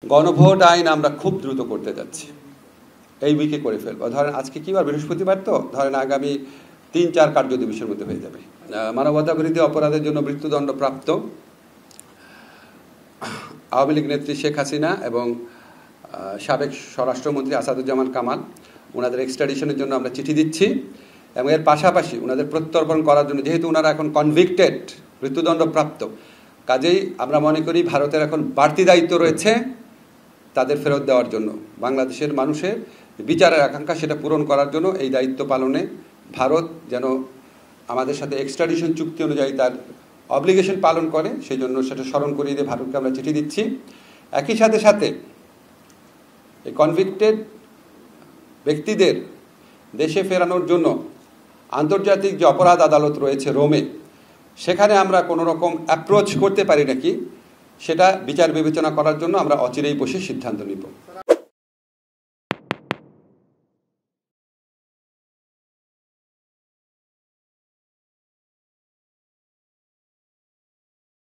গণভোট আইন আমরা খুব দ্রুত করতে যাচ্ছি, এই উইকে করে ফেলবো। ধরেন আজকে কি বার, বৃহস্পতিবার, তো ধরেন আগামী ৩-৪ কার্য দিবসের মধ্যে হয়ে যাবে। মানবতা বিরোধী অপরাধের জন্য মৃত্যুদণ্ডপ্রাপ্ত আওয়ামী লীগ নেত্রী শেখ হাসিনা এবং সাবেক স্বরাষ্ট্রমন্ত্রী আসাদুজ্জামান কামাল, ওনাদের এক্সট্রাডিশনের জন্য আমরা চিঠি দিচ্ছি এবং এর পাশাপাশি ওনাদের প্রত্যর্পণ করার জন্য, যেহেতু ওনারা এখন কনভিক্টেড, মৃত্যুদণ্ডপ্রাপ্ত, কাজেই আমরা মনে করি ভারতের এখন বাড়তি দায়িত্ব রয়েছে তাদের ফেরত দেওয়ার জন্য। বাংলাদেশের মানুষের বিচারের আকাঙ্ক্ষা সেটা পূরণ করার জন্য এই দায়িত্ব পালনে ভারত যেন আমাদের সাথে এক্সট্রাডিশন চুক্তি অনুযায়ী তার অব্লিগেশন পালন করে, সেই জন্য সেটা স্মরণ করিয়ে দিয়ে ভারতকে আমরা চিঠি দিচ্ছি। একই সাথে সাথে এই কনভিক্টেড ব্যক্তিদের দেশে ফেরানোর জন্য আন্তর্জাতিক যে অপরাধ আদালত রয়েছে রোমে, সেখানে আমরা কোনো রকম অ্যাপ্রোচ করতে পারি নাকি সেটা বিচার বিবেচনা করার জন্য আমরা অচিরেই বসে সিদ্ধান্ত নিব।